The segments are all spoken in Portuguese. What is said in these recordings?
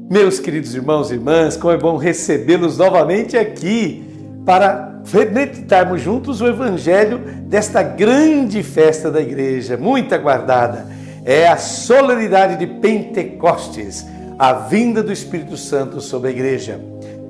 Meus queridos irmãos e irmãs, como é bom recebê-los novamente aqui para meditarmos juntos o Evangelho desta grande festa da igreja, muito aguardada. É a solenidade de Pentecostes, a vinda do Espírito Santo sobre a igreja.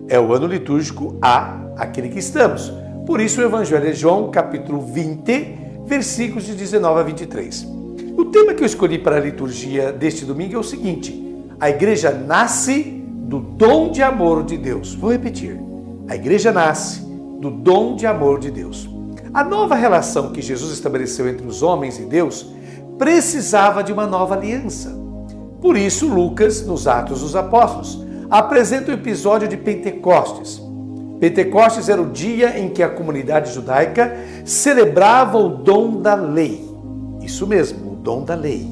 É o ano litúrgico A, aquele que estamos. Por isso o Evangelho é João, capítulo 20, versículos de 19 a 23. O tema que eu escolhi para a liturgia deste domingo é o seguinte: a igreja nasce do dom de amor de Deus. Vou repetir. A igreja nasce do dom de amor de Deus. A nova relação que Jesus estabeleceu entre os homens e Deus precisava de uma nova aliança. Por isso, Lucas, nos Atos dos Apóstolos, apresenta o episódio de Pentecostes. Pentecostes era o dia em que a comunidade judaica celebrava o dom da lei. Isso mesmo, o dom da lei.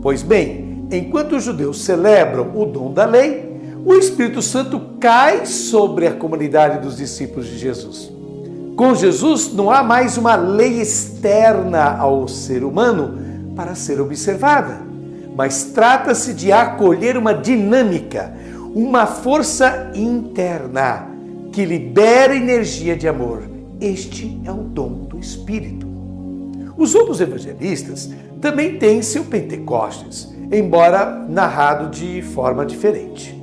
Pois bem, enquanto os judeus celebram o dom da lei, o Espírito Santo cai sobre a comunidade dos discípulos de Jesus. Com Jesus não há mais uma lei externa ao ser humano para ser observada, mas trata-se de acolher uma dinâmica, uma força interna que libera energia de amor. Este é o dom do Espírito. Os outros evangelistas também têm seu Pentecostes, embora narrado de forma diferente.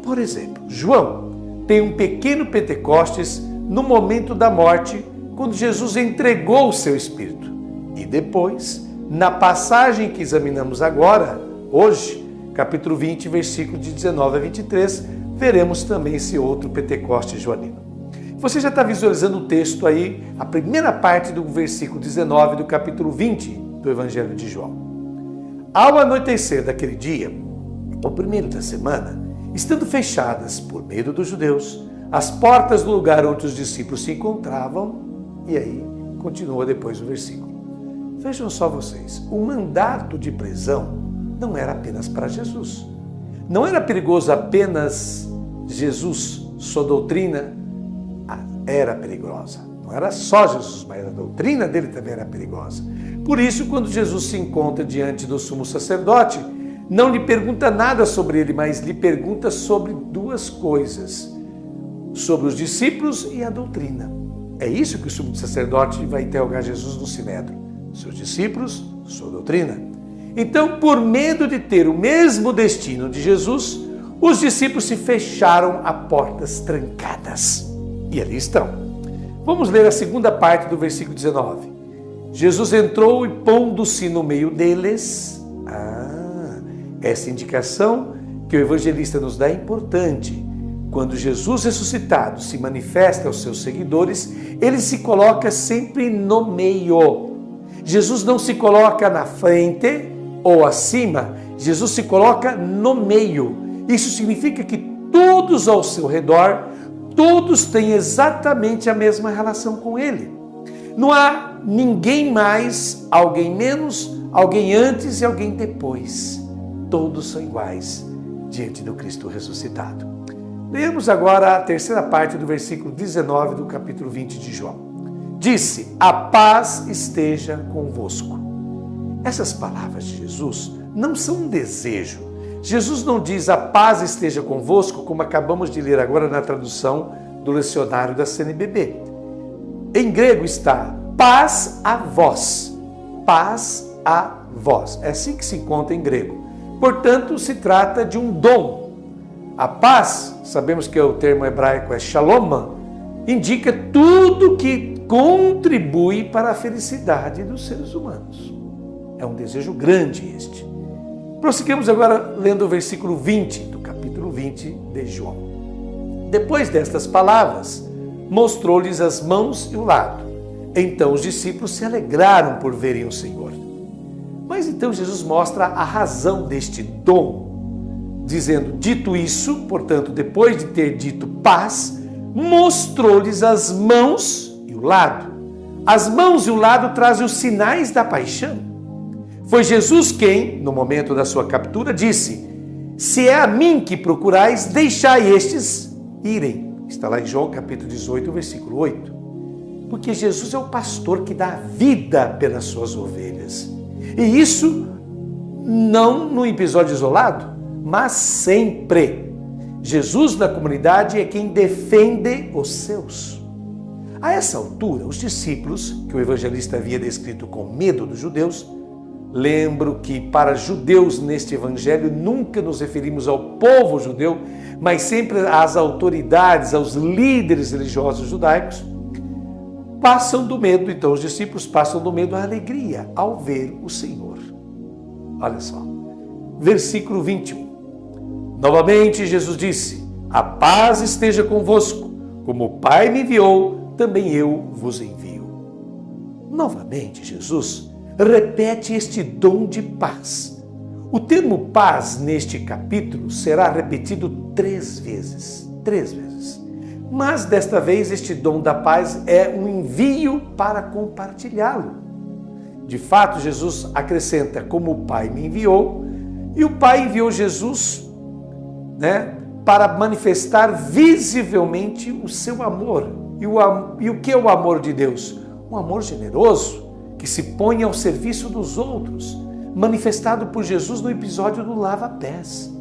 Por exemplo, João tem um pequeno Pentecostes no momento da morte, quando Jesus entregou o seu Espírito. E depois, na passagem que examinamos agora, hoje, capítulo 20, versículo de 19 a 23, veremos também esse outro Pentecostes joanino. Você já está visualizando o texto aí, a primeira parte do versículo 19 do capítulo 20 do Evangelho de João. Ao anoitecer daquele dia, o primeiro da semana, estando fechadas por medo dos judeus, as portas do lugar onde os discípulos se encontravam, e aí continua depois o versículo. Vejam só vocês, o mandato de prisão não era apenas para Jesus. Não era perigoso apenas Jesus, sua doutrina era perigosa. Não era só Jesus, mas a doutrina dele também era perigosa. Por isso, quando Jesus se encontra diante do sumo sacerdote, não lhe pergunta nada sobre ele, mas lhe pergunta sobre duas coisas: sobre os discípulos e a doutrina. É isso que o sumo sacerdote vai interrogar Jesus no Sinédrio: seus discípulos, sua doutrina. Então, por medo de ter o mesmo destino de Jesus, os discípulos se fecharam a portas trancadas. E ali estão. Vamos ler a segunda parte do versículo 19. Jesus entrou e, pondo-se no meio deles, essa indicação que o evangelista nos dá é importante. Quando Jesus ressuscitado se manifesta aos seus seguidores, ele se coloca sempre no meio. Jesus não se coloca na frente ou acima, Jesus se coloca no meio. Isso significa que todos ao seu redor, todos têm exatamente a mesma relação com ele. Não há ninguém mais, alguém menos, alguém antes e alguém depois. Todos são iguais diante do Cristo ressuscitado. Leamos agora a terceira parte do versículo 19 do capítulo 20 de João. Disse: a paz esteja convosco. Essas palavras de Jesus não são um desejo. Jesus não diz a paz esteja convosco, como acabamos de ler agora na tradução do lecionário da CNBB. Em grego está paz a vós. Paz a vós. É assim que se encontra em grego. Portanto, se trata de um dom. A paz, sabemos que o termo hebraico é shalom, indica tudo que contribui para a felicidade dos seres humanos. É um desejo grande este. Prosseguimos agora lendo o versículo 20 do capítulo 20 de João. Depois destas palavras, mostrou-lhes as mãos e o lado. Então os discípulos se alegraram por verem o Senhor. Mas então Jesus mostra a razão deste dom, dizendo: dito isso, portanto, depois de ter dito paz, mostrou-lhes as mãos e o lado. As mãos e o lado trazem os sinais da paixão. Foi Jesus quem, no momento da sua captura, disse: se é a mim que procurais, deixai estes irem. Está lá em João capítulo 18, versículo 8. Porque Jesus é o pastor que dá vida pelas suas ovelhas. E isso não num episódio isolado, mas sempre. Jesus na comunidade é quem defende os seus. A essa altura, os discípulos, que o evangelista havia descrito com medo dos judeus, lembro que para judeus neste evangelho nunca nos referimos ao povo judeu, mas sempre às autoridades, aos líderes religiosos judaicos, passam do medo, então os discípulos passam do medo à alegria ao ver o Senhor. Olha só, versículo 21. Novamente Jesus disse: a paz esteja convosco, como o Pai me enviou, também eu vos envio. Novamente Jesus repete este dom de paz. O termo paz neste capítulo será repetido 3 vezes. 3 vezes. Mas desta vez este dom da paz é um envio para compartilhá-lo. De fato, Jesus acrescenta: como o Pai me enviou, e o Pai enviou Jesus, para manifestar visivelmente o seu amor. E o que é o amor de Deus? Um amor generoso, que se põe ao serviço dos outros, manifestado por Jesus no episódio do lava-pés.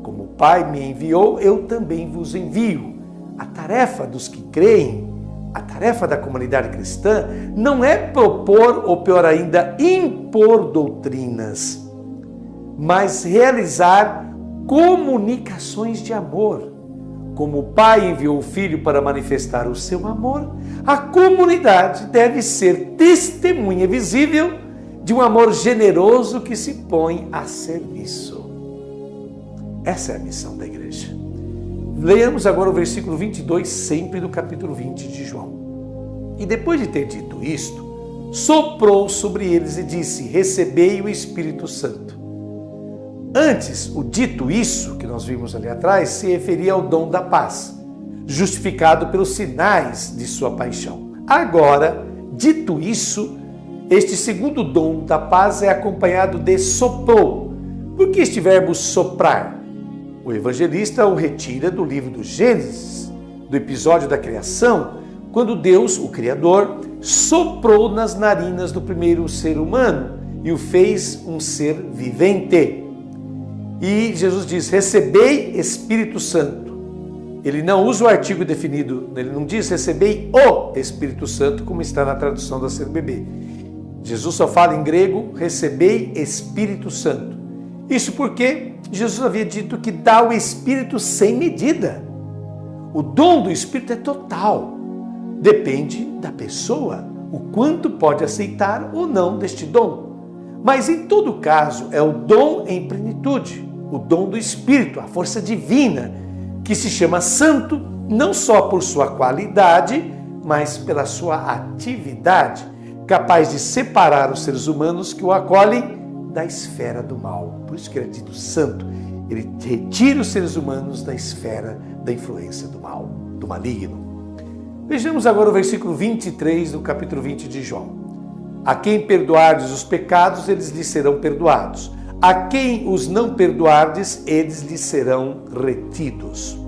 Como o Pai me enviou, eu também vos envio. A tarefa dos que creem, a tarefa da comunidade cristã, não é propor, ou pior ainda, impor doutrinas, mas realizar comunicações de amor. Como o Pai enviou o Filho para manifestar o seu amor, a comunidade deve ser testemunha visível de um amor generoso que se põe a serviço. Essa é a missão da igreja. Leamos agora o versículo 22, sempre do capítulo 20 de João. E depois de ter dito isto, soprou sobre eles e disse: recebei o Espírito Santo. Antes, o dito isso, que nós vimos ali atrás, se referia ao dom da paz, justificado pelos sinais de sua paixão. Agora, dito isso, este segundo dom da paz é acompanhado de soprou. Por que este verbo soprar? O evangelista o retira do livro do Gênesis, do episódio da criação, quando Deus, o Criador, soprou nas narinas do primeiro ser humano e o fez um ser vivente. E Jesus diz: recebei Espírito Santo. Ele não usa o artigo definido, ele não diz recebei o Espírito Santo, como está na tradução da CNBB. Jesus só fala em grego: recebei Espírito Santo. Isso porque Jesus havia dito que dá o Espírito sem medida. O dom do Espírito é total. Depende da pessoa, o quanto pode aceitar ou não deste dom. Mas em todo caso é o dom em plenitude, o dom do Espírito, a força divina, que se chama santo, não só por sua qualidade, mas pela sua atividade, capaz de separar os seres humanos que o acolhem da esfera do mal. Por isso que ele é dito santo. Ele retira os seres humanos da esfera da influência do mal, do maligno. Vejamos agora o versículo 23 do capítulo 20 de João. A quem perdoardes os pecados, eles lhes serão perdoados. A quem os não perdoardes, eles lhes serão retidos.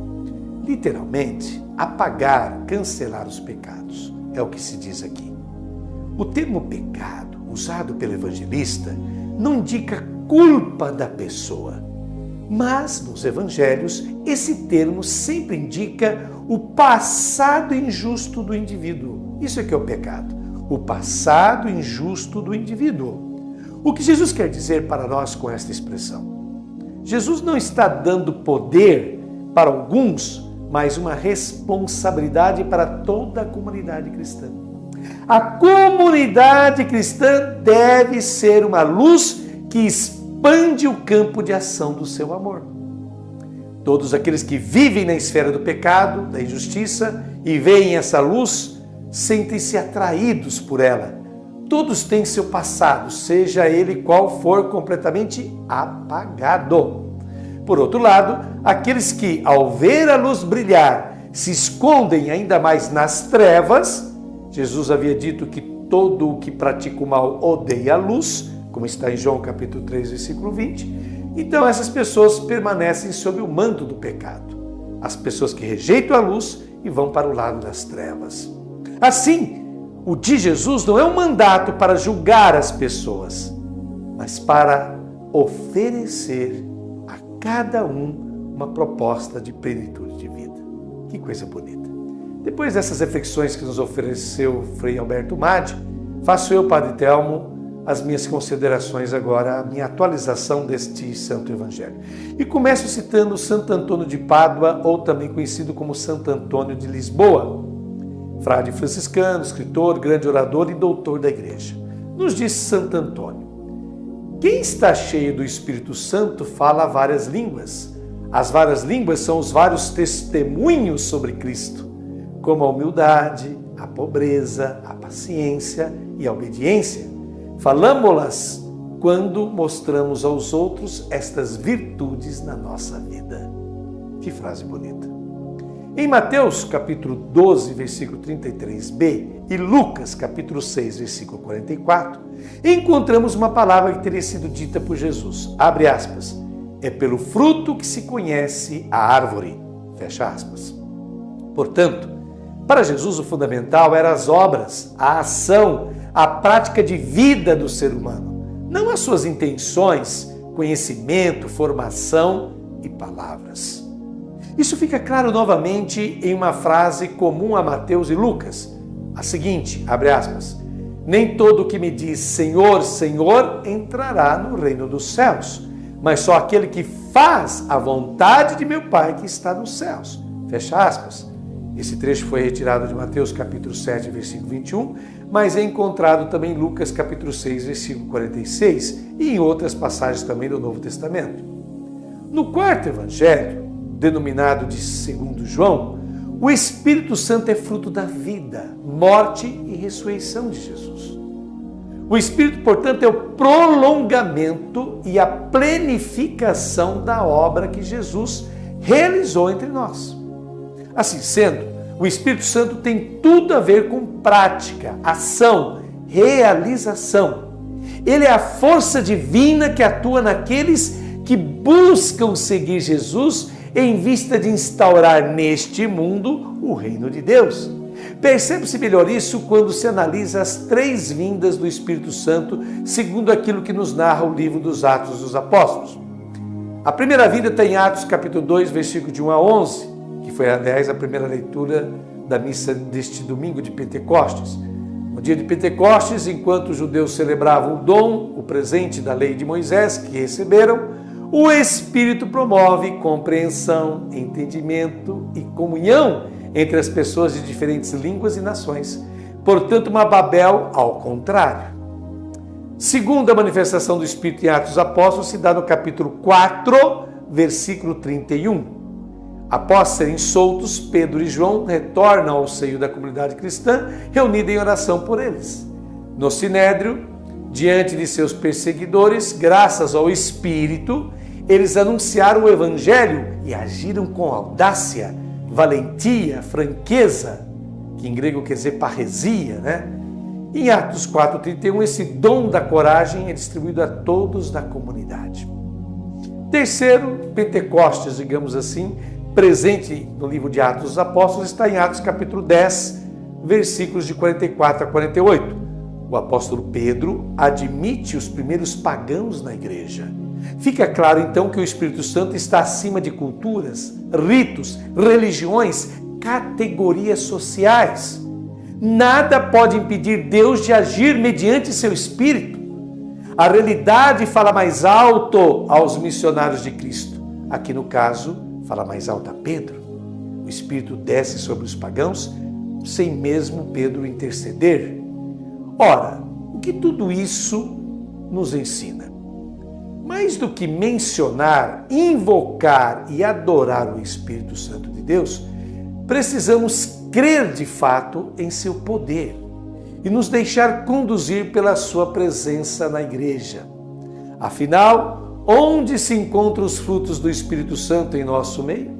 Literalmente, apagar, cancelar os pecados, é o que se diz aqui. O termo pecado, usado pelo evangelista, não indica culpa da pessoa, mas nos evangelhos esse termo sempre indica o passado injusto do indivíduo. Isso é que é o pecado, o passado injusto do indivíduo. O que Jesus quer dizer para nós com esta expressão? Jesus não está dando poder para alguns, mas uma responsabilidade para toda a comunidade cristã. A comunidade cristã deve ser uma luz que expande o campo de ação do seu amor. Todos aqueles que vivem na esfera do pecado, da injustiça e veem essa luz, sentem-se atraídos por ela. Todos têm seu passado, seja ele qual for, completamente apagado. Por outro lado, aqueles que, ao ver a luz brilhar, se escondem ainda mais nas trevas. Jesus havia dito que todo o que pratica o mal odeia a luz, como está em João capítulo 3, versículo 20. Então essas pessoas permanecem sob o manto do pecado. As pessoas que rejeitam a luz e vão para o lado das trevas. Assim, o de Jesus não é um mandato para julgar as pessoas, mas para oferecer a cada um uma proposta de plenitude de vida. Que coisa bonita! Depois dessas reflexões que nos ofereceu Frei Alberto Madi, faço eu, Padre Telmo, as minhas considerações agora, a minha atualização deste Santo Evangelho. E começo citando Santo Antônio de Pádua, ou também conhecido como Santo Antônio de Lisboa, frade franciscano, escritor, grande orador e doutor da Igreja. Nos diz Santo Antônio: quem está cheio do Espírito Santo fala várias línguas. As várias línguas são os vários testemunhos sobre Cristo, como a humildade, a pobreza, a paciência e a obediência. Falamo-las quando mostramos aos outros estas virtudes na nossa vida. Que frase bonita! Em Mateus capítulo 12, versículo 33b e Lucas capítulo 6, versículo 44, encontramos uma palavra que teria sido dita por Jesus. Abre aspas. É pelo fruto que se conhece a árvore. Fecha aspas. Portanto, para Jesus o fundamental eram as obras, a ação, a prática de vida do ser humano, não as suas intenções, conhecimento, formação e palavras. Isso fica claro novamente em uma frase comum a Mateus e Lucas, a seguinte, abre aspas, nem todo o que me diz Senhor, Senhor entrará no reino dos céus, mas só aquele que faz a vontade de meu Pai que está nos céus. Fecha aspas. Esse trecho foi retirado de Mateus capítulo 7, versículo 21, mas é encontrado também em Lucas capítulo 6, versículo 46 e em outras passagens também do Novo Testamento. No quarto evangelho, denominado de segundo João, o Espírito Santo é fruto da vida, morte e ressurreição de Jesus. O Espírito, portanto, é o prolongamento e a plenificação da obra que Jesus realizou entre nós. Assim sendo, o Espírito Santo tem tudo a ver com prática, ação, realização. Ele é a força divina que atua naqueles que buscam seguir Jesus em vista de instaurar neste mundo o reino de Deus. Percebe-se melhor isso quando se analisa as três vindas do Espírito Santo, segundo aquilo que nos narra o livro dos Atos dos Apóstolos. A primeira vinda está em Atos capítulo 2, versículo de 1 a 11, que foi, aliás, a primeira leitura da missa deste domingo de Pentecostes. No dia de Pentecostes, enquanto os judeus celebravam o dom, o presente da lei de Moisés que receberam, o Espírito promove compreensão, entendimento e comunhão entre as pessoas de diferentes línguas e nações. Portanto, uma Babel ao contrário. Segunda manifestação do Espírito em Atos dos Apóstolos se dá no capítulo 4, versículo 31. Após serem soltos, Pedro e João retornam ao seio da comunidade cristã, reunida em oração por eles. No Sinédrio, diante de seus perseguidores, graças ao Espírito, eles anunciaram o Evangelho e agiram com audácia, valentia, franqueza, que em grego quer dizer parresia, né? Em Atos 4:31, esse dom da coragem é distribuído a todos da comunidade. Terceiro, Pentecostes, digamos assim, presente no livro de Atos dos Apóstolos, está em Atos capítulo 10, versículos de 44 a 48. O apóstolo Pedro admite os primeiros pagãos na igreja. Fica claro, então, que o Espírito Santo está acima de culturas, ritos, religiões, categorias sociais. Nada pode impedir Deus de agir mediante seu Espírito. A realidade fala mais alto aos missionários de Cristo. Aqui, no caso, fala mais alto a Pedro. O Espírito desce sobre os pagãos sem mesmo Pedro interceder. Ora, o que tudo isso nos ensina? Mais do que mencionar, invocar e adorar o Espírito Santo de Deus, precisamos crer de fato em seu poder e nos deixar conduzir pela sua presença na igreja. Afinal, onde se encontram os frutos do Espírito Santo em nosso meio?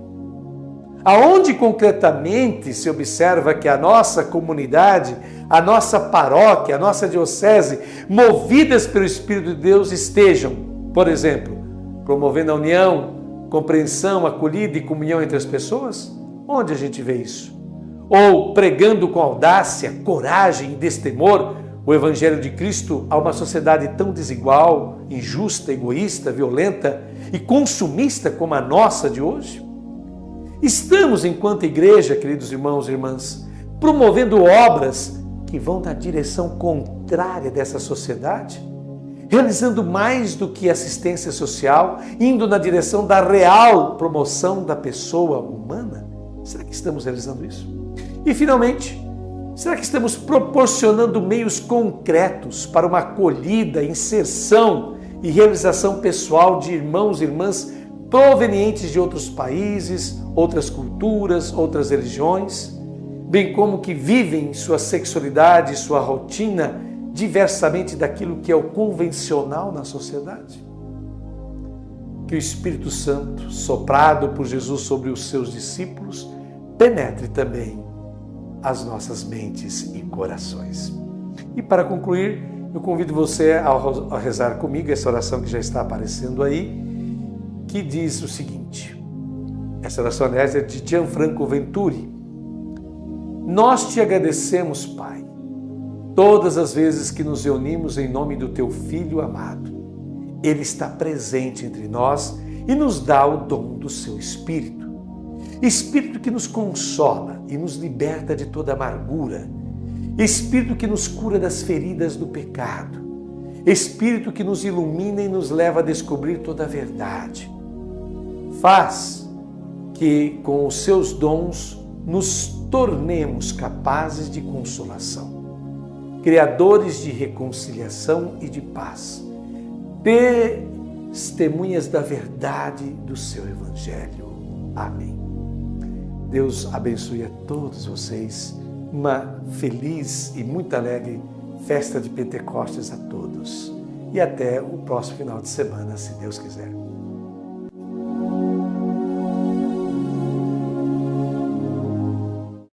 Aonde concretamente se observa que a nossa comunidade, a nossa paróquia, a nossa diocese, movidas pelo Espírito de Deus, estejam, por exemplo, promovendo a união, compreensão, acolhida e comunhão entre as pessoas? Onde a gente vê isso? Ou pregando com audácia, coragem e destemor o Evangelho de Cristo a uma sociedade tão desigual, injusta, egoísta, violenta e consumista como a nossa de hoje? Estamos, enquanto igreja, queridos irmãos e irmãs, promovendo obras que vão na direção contrária dessa sociedade? Realizando mais do que assistência social, indo na direção da real promoção da pessoa humana? Será que estamos realizando isso? E, finalmente, será que estamos proporcionando meios concretos para uma acolhida, inserção e realização pessoal de irmãos e irmãs provenientes de outros países, outras culturas, outras religiões, bem como que vivem sua sexualidade, sua rotina diversamente daquilo que é o convencional na sociedade? Que o Espírito Santo, soprado por Jesus sobre os seus discípulos, penetre também as nossas mentes e corações. E para concluir, eu convido você a rezar comigo essa oração que já está aparecendo aí, que diz o seguinte. Essa oração, aliás, é de Gianfranco Venturi. Nós te agradecemos, Pai, todas as vezes que nos reunimos em nome do Teu Filho amado. Ele está presente entre nós e nos dá o dom do Seu Espírito. Espírito que nos consola e nos liberta de toda amargura. Espírito que nos cura das feridas do pecado. Espírito que nos ilumina e nos leva a descobrir toda a verdade. Faz que, com os seus dons, nos tornemos capazes de consolação, criadores de reconciliação e de paz, testemunhas da verdade do seu Evangelho. Amém. Deus abençoe a todos vocês. Uma feliz e muito alegre festa de Pentecostes a todos. E até o próximo final de semana, se Deus quiser.